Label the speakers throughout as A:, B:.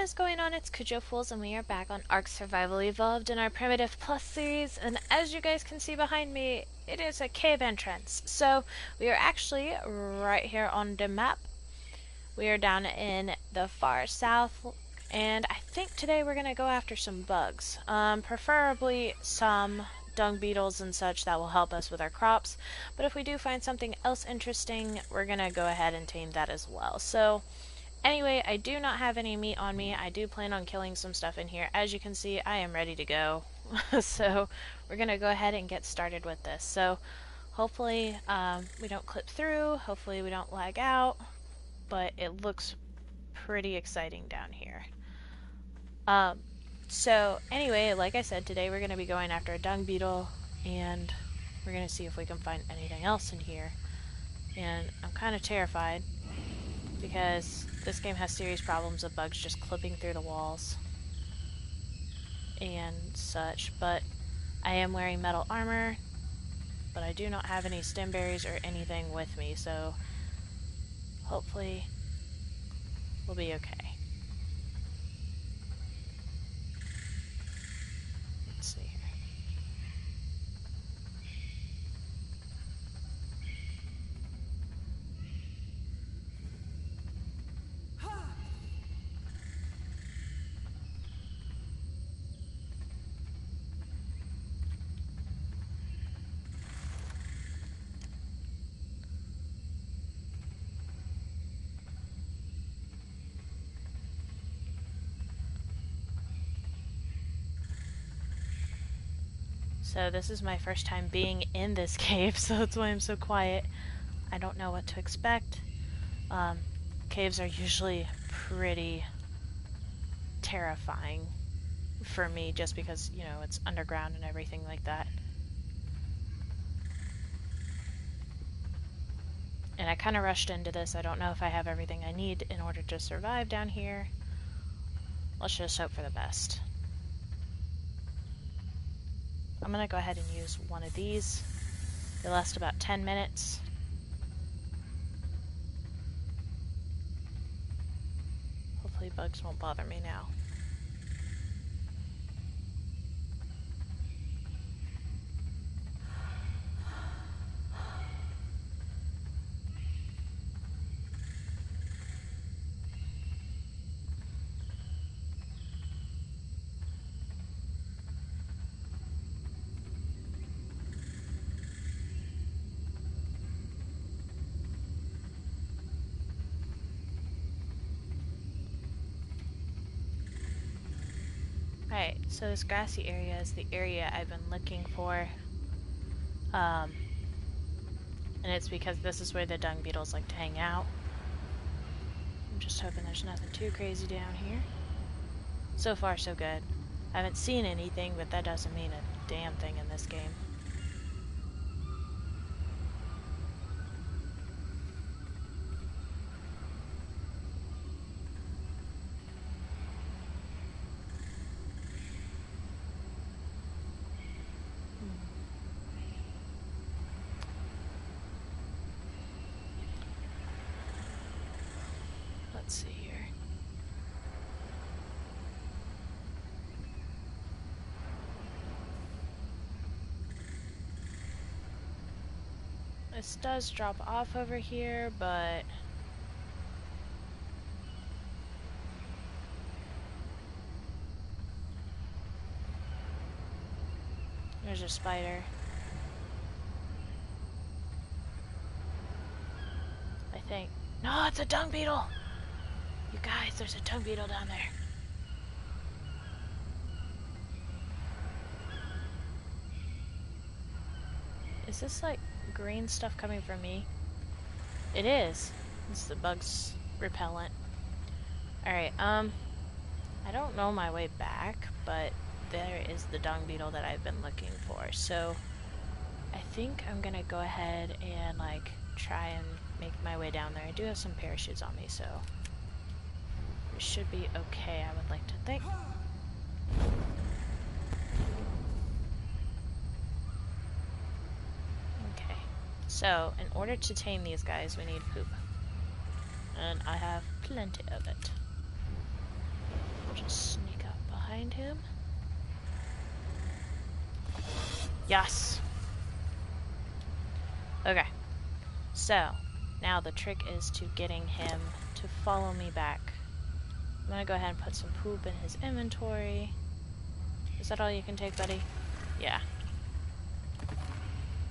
A: is going on? It's Kujo Fools, and we are back on Ark Survival Evolved in our Primitive Plus series. And as you guys can see behind me, it is a cave entrance. So we are actually right here on the map. We are down in the far south, and I think today we're gonna go after some bugs. Preferably some dung beetles and such that will help us with our crops. But if we do find something else interesting, we're gonna go ahead and tame that as well. So. Anyway, I do not have any meat on me. I do plan on killing some stuff in here. As you can see, I am ready to go. So we're going to go ahead and get started with this. So hopefully we don't clip through. Hopefully we don't lag out. But it looks pretty exciting down here. So anyway, like I said, today we're going to be going after a dung beetle. And we're going to see if we can find anything else in here. And I'm kind of terrified, because this game has serious problems of bugs just clipping through the walls and such, but I am wearing metal armor, but I do not have any stem berries or anything with me, so hopefully we'll be okay. Let's see here. So this is my first time being in this cave, so that's why I'm so quiet. I don't know what to expect. Caves are usually pretty terrifying for me, just because, you know, it's underground and everything like that. And I kind of rushed into this. I don't know if I have everything I need in order to survive down here. Let's just hope for the best. I'm going to go ahead and use one of these. They last about 10 minutes. Hopefully bugs won't bother me now. Alright, so this grassy area is the area I've been looking for. And it's because this is where the dung beetles like to hang out. I'm just hoping there's nothing too crazy down here. So far, so good. I haven't seen anything, but that doesn't mean a damn thing in this game. Let's see here. This does drop off over here, but there's a spider. I think. No, it's a dung beetle! You guys, there's a dung beetle down there. Is this like green stuff coming from me? It is. It's the bug's repellent. Alright, I don't know my way back, but there is the dung beetle that I've been looking for. So I think I'm gonna go ahead and like try and make my way down there. I do have some parachutes on me, so it should be okay, I would like to think. Okay, so in order to tame these guys, we need poop. And I have plenty of it. Yes! Okay. So, now the trick is to getting him to follow me back. I'm gonna go ahead and put some poop in his inventory. Is that all you can take, buddy? Yeah.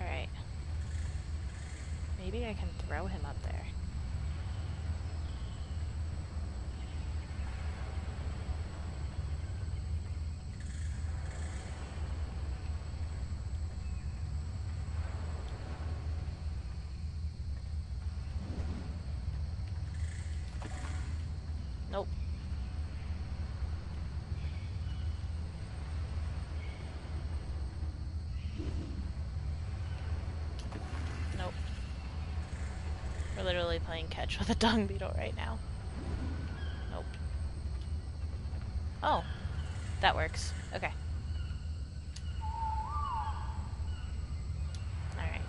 A: Alright. Maybe I can throw him up there. Nope. Nope. We're literally playing catch with a dung beetle right now. Nope. Oh. That works. Okay. Alright.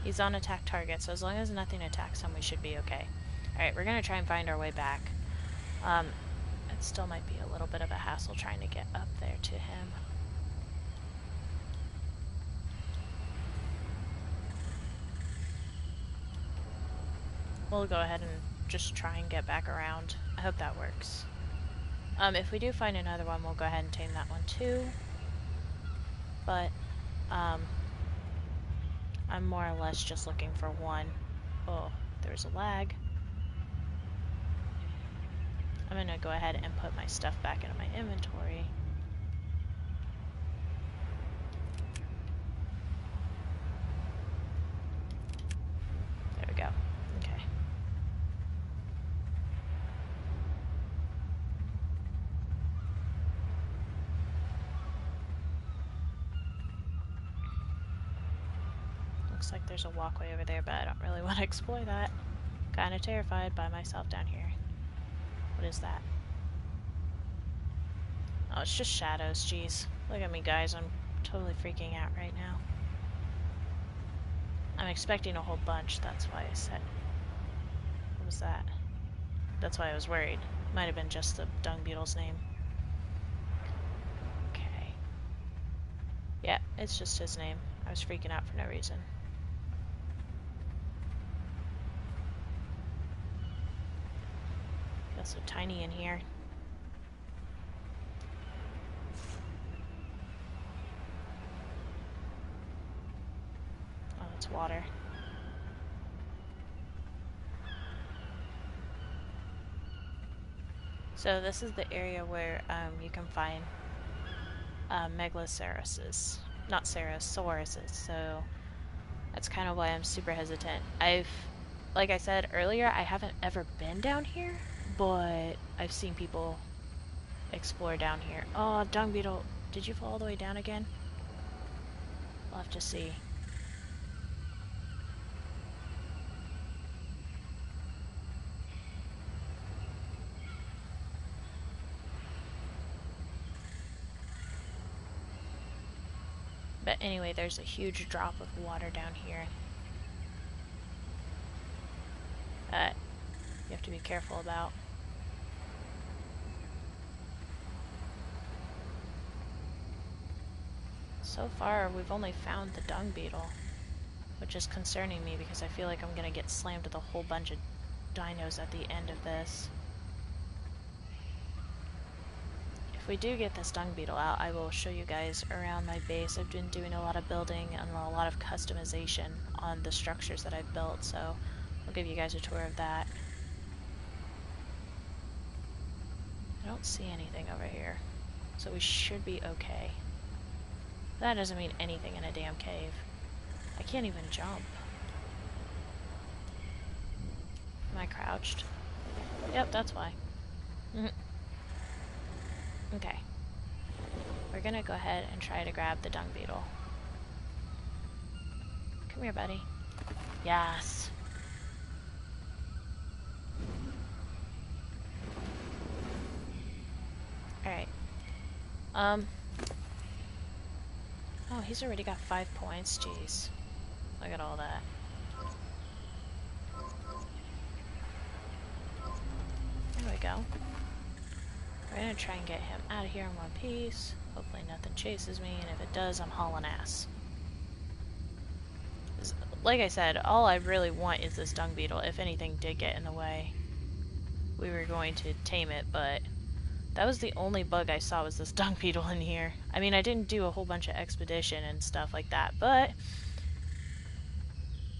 A: He's on attack target, so as long as nothing attacks him, we should be okay. Alright, we're gonna try and find our way back. It still might be a little bit of a hassle trying to get up there to him. We'll go ahead and just try and get back around. I hope that works. If we do find another one, we'll go ahead and tame that one too. But, I'm more or less just looking for one. Oh, there's a lag. I'm gonna go ahead and put my stuff back into my inventory. There we go. Okay. Looks like there's a walkway over there, but I don't really want to explore that. Kinda terrified by myself down here. What is that? Oh, it's just shadows, jeez. Look at me, guys. I'm totally freaking out right now. I'm expecting a whole bunch, that's why I said... What was that? That's why I was worried. Might have been just the dung beetle's name. Okay. Yeah, it's just his name. I was freaking out for no reason. Feels so tiny in here. Oh, it's water. So this is the area where you can find Megalosauruses. Not Sauruses, so that's kind of why I'm super hesitant. Like I said earlier, I haven't ever been down here, but I've seen people explore down here. Oh, dung beetle, did you fall all the way down again? We'll have to see. But anyway, there's a huge drop of water down here that you have to be careful about. So far, we've only found the dung beetle, which is concerning me because I feel like I'm gonna get slammed with a whole bunch of dinos at the end of this. If we do get this dung beetle out, I will show you guys around my base. I've been doing a lot of building and a lot of customization on the structures that I've built, so I'll give you guys a tour of that. I don't see anything over here, so we should be okay. That doesn't mean anything in a damn cave. I can't even jump. Am I crouched? Yep, that's why. Okay. We're gonna go ahead and try to grab the dung beetle. Come here, buddy. Yes. Alright. Oh, he's already got 5 points. Jeez. Look at all that. There we go. We're gonna try and get him out of here in one piece. Hopefully nothing chases me, and if it does, I'm hauling ass. like I said, all I really want is this dung beetle. If anything did get in the way, we were going to tame it, but that was the only bug I saw was this dung beetle in here. I mean, I didn't do a whole bunch of expedition and stuff like that, but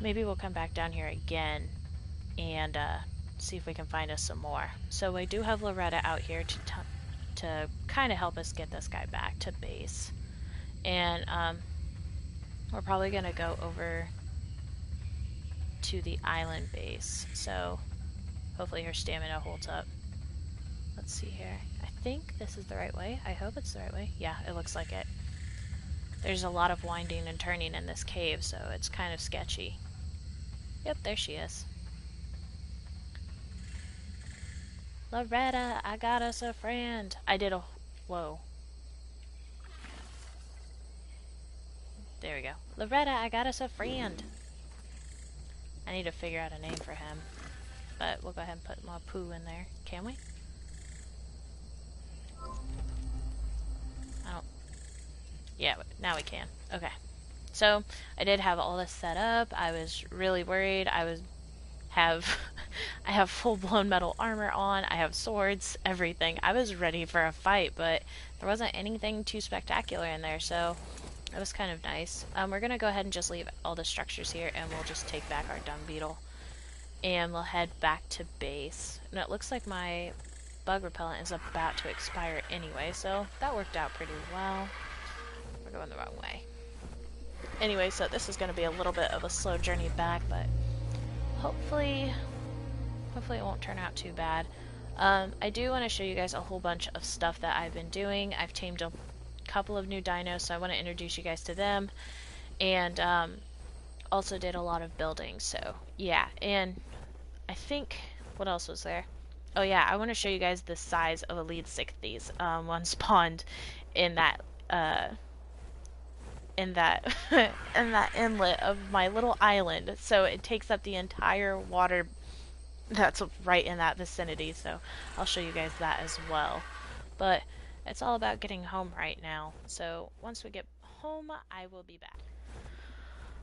A: maybe we'll come back down here again and see if we can find us some more. So we do have Loretta out here to kind of help us get this guy back to base. And we're probably going to go over to the island base. So hopefully her stamina holds up. Let's see here. I think this is the right way. I hope it's the right way. Yeah, it looks like it. There's a lot of winding and turning in this cave, so it's kind of sketchy. Yep, there she is. Loretta, I got us a friend. I did a... Whoa. There we go. Loretta, I got us a friend. I need to figure out a name for him. But we'll go ahead and put Mapu in there. Can we? I don't... Yeah, now we can. Okay. So, I did have all this set up. I was really worried. I have full-blown metal armor on. I have swords, everything. I was ready for a fight, but there wasn't anything too spectacular in there, so that was kind of nice. We're going to go ahead and just leave all the structures here, and we'll just take back our dung beetle. And we'll head back to base. And it looks like my bug repellent is about to expire anyway, so that worked out pretty well. We're going the wrong way. Anyway, so this is going to be a little bit of a slow journey back, but hopefully it won't turn out too bad. I do want to show you guys a whole bunch of stuff that I've been doing. I've tamed a couple of new dinos, so I want to introduce you guys to them. And also did a lot of building, so yeah. And I think, what else was there? Oh yeah, I want to show you guys the size of a Leedsicthes. One spawned in that in that inlet of my little island, so it takes up the entire water that's right in that vicinity, so I'll show you guys that as well. But it's all about getting home right now, so once we get home I will be back.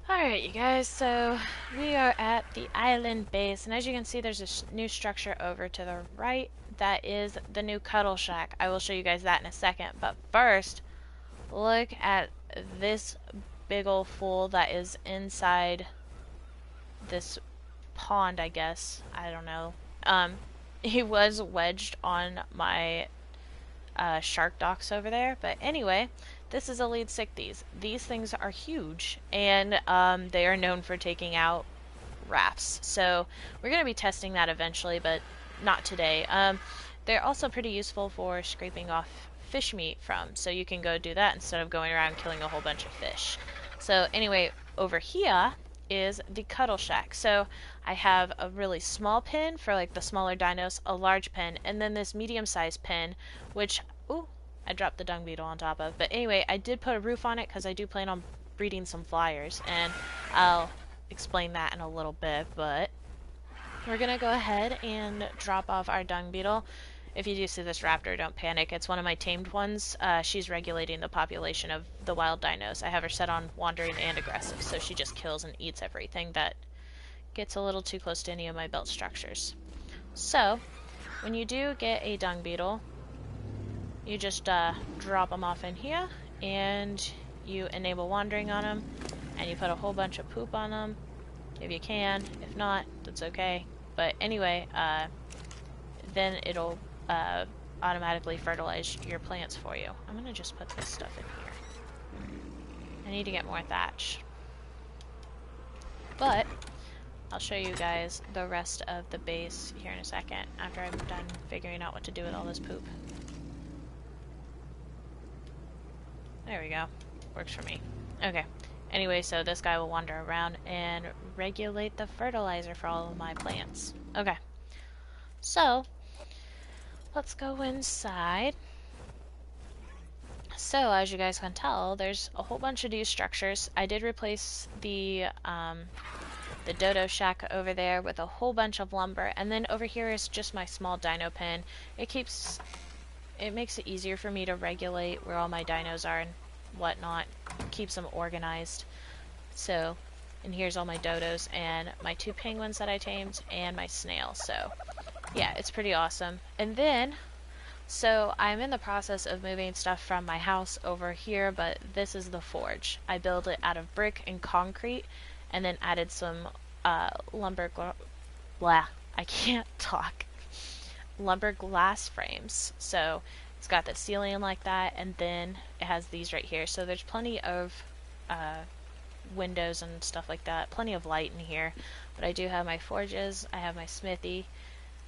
A: Alright, you guys, so we are at the island base, and as you can see there's a new structure over to the right. That is the new Cuddle Shack. I will show you guys that in a second, but first look at this big ol' fool that is inside this pond, I guess. I don't know. He was wedged on my shark docks over there, but anyway, this is a Leedsicthes. These things are huge, and they are known for taking out rafts. So we're going to be testing that eventually, but not today. They're also pretty useful for scraping off fish meat from, so you can go do that instead of going around killing a whole bunch of fish. So anyway, over here is the Cuddle Shack. So I have a really small pen for like the smaller dinos, a large pen, and then this medium-sized pen, which, ooh, I dropped the dung beetle on top of. But anyway, I did put a roof on it because I do plan on breeding some flyers, and I'll explain that in a little bit, but we're gonna go ahead and drop off our dung beetle. If you do see this raptor, don't panic. It's one of my tamed ones. She's regulating the population of the wild dinos. I have her set on wandering and aggressive, so she just kills and eats everything that gets a little too close to any of my built structures. So, when you do get a dung beetle, you just drop them off in here, and you enable wandering on them, and you put a whole bunch of poop on them, if you can. If not, that's okay. But anyway, then it'll automatically fertilize your plants for you. I'm gonna just put this stuff in here. I need to get more thatch. But I'll show you guys the rest of the base here in a second after I'm done figuring out what to do with all this poop. There we go. Works for me. Okay. Anyway, so this guy will wander around and regulate the fertilizer for all of my plants. Okay. So, let's go inside. So, as you guys can tell, there's a whole bunch of these structures. I did replace the dodo shack over there with a whole bunch of lumber, and then over here is just my small dino pen. It makes it easier for me to regulate where all my dinos are and whatnot. Keeps them organized. So, And here's all my dodos and my 2 penguins that I tamed and my snail. So yeah, it's pretty awesome. And then, so I'm in the process of moving stuff from my house over here, but this is the forge. I built it out of brick and concrete and then added some blah, I can't talk. Lumber glass frames. So it's got the ceiling like that, and then it has these right here. So there's plenty of windows and stuff like that, plenty of light in here. But I do have my forges, I have my smithy,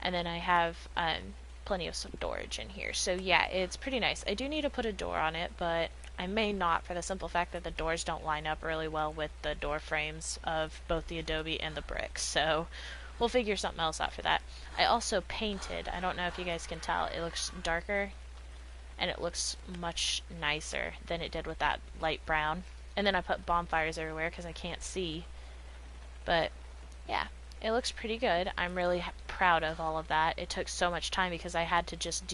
A: and then I have plenty of storage in here. So yeah, it's pretty nice. I do need to put a door on it, but I may not, for the simple fact that the doors don't line up really well with the door frames of both the adobe and the bricks. So we'll figure something else out for that. I also painted, I don't know if you guys can tell, it looks darker and it looks much nicer than it did with that light brown. And then I put bonfires everywhere because I can't see. But yeah, it looks pretty good. I'm really proud of all of that. It took so much time because I had to just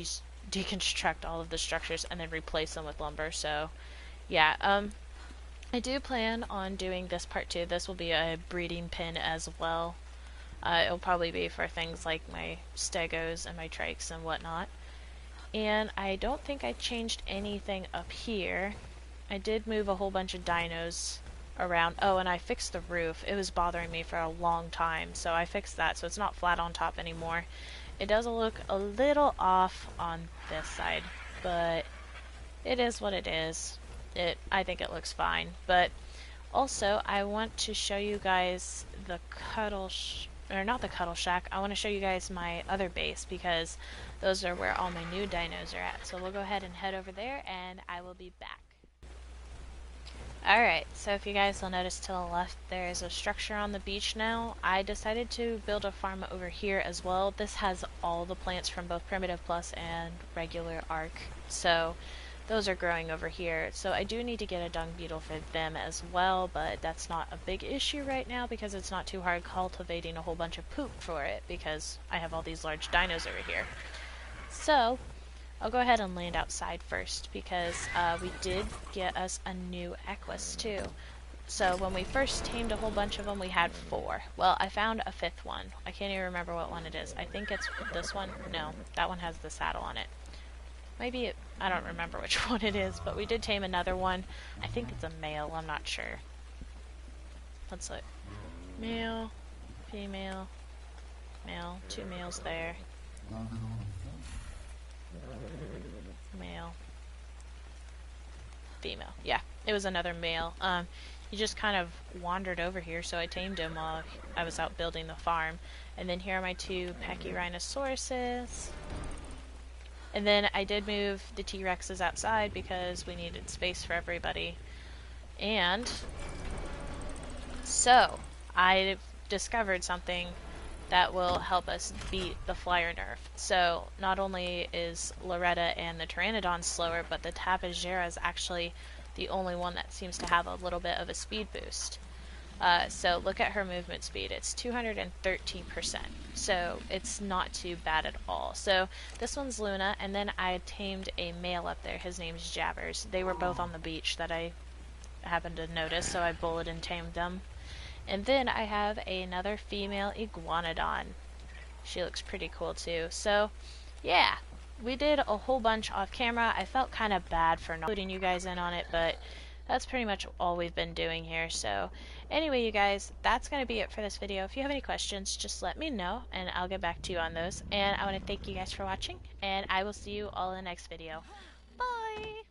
A: deconstruct all of the structures and then replace them with lumber. So yeah, I do plan on doing this part too. This will be a breeding pen as well. It'll probably be for things like my stegos and my trikes and whatnot. And I don't think I changed anything up here. I did move a whole bunch of dinos around. Oh, and I fixed the roof. It was bothering me for a long time, so I fixed that so it's not flat on top anymore. It does look a little off on this side, but it is what it is. I think it looks fine. But also, I want to show you guys the or not the Cuddle Shack, I want to show you guys my other base because those are where all my new dinos are at. So we'll go ahead and head over there and I will be back. Alright, so if you guys will notice to the left there is a structure on the beach now. I decided to build a farm over here as well. This has all the plants from both Primitive Plus and regular Ark. So those are growing over here. So I do need to get a dung beetle for them as well, but that's not a big issue right now because it's not too hard cultivating a whole bunch of poop for it because I have all these large dinos over here. So I'll go ahead and land outside first because we did get us a new Equus too. So when we first tamed a whole bunch of them, we had 4. Well, I found a 5th one. I can't even remember what one it is. I think it's this one. No, that one has the saddle on it. Maybe it, I don't remember which one it is, but we did tame another one. I think it's a male, I'm not sure. Let's look. Male, female, male, 2 males there. Male, female. Yeah, it was another male. He just kind of wandered over here, so I tamed him while I was out building the farm. And then here are my 2 Pachyrhinosaurus. And then I did move the T-Rexes outside because we needed space for everybody. And so I discovered something that will help us beat the flyer nerf. So not only is Loretta and the Pteranodon slower, but the Tapejara is actually the only one that seems to have a little bit of a speed boost. So look at her movement speed. It's 213%. So it's not too bad at all. So this one's Luna, and then I tamed a male up there. His name's Jabbers. They were both on the beach that I happened to notice, so I bullet and tamed them. And then I have another female Iguanodon. She looks pretty cool too. So yeah, we did a whole bunch off camera. I felt kind of bad for not putting you guys in on it, but that's pretty much all we've been doing here. So anyway, you guys, that's going to be it for this video. If you have any questions, just let me know and I'll get back to you on those. And I want to thank you guys for watching, and I will see you all in the next video. Bye!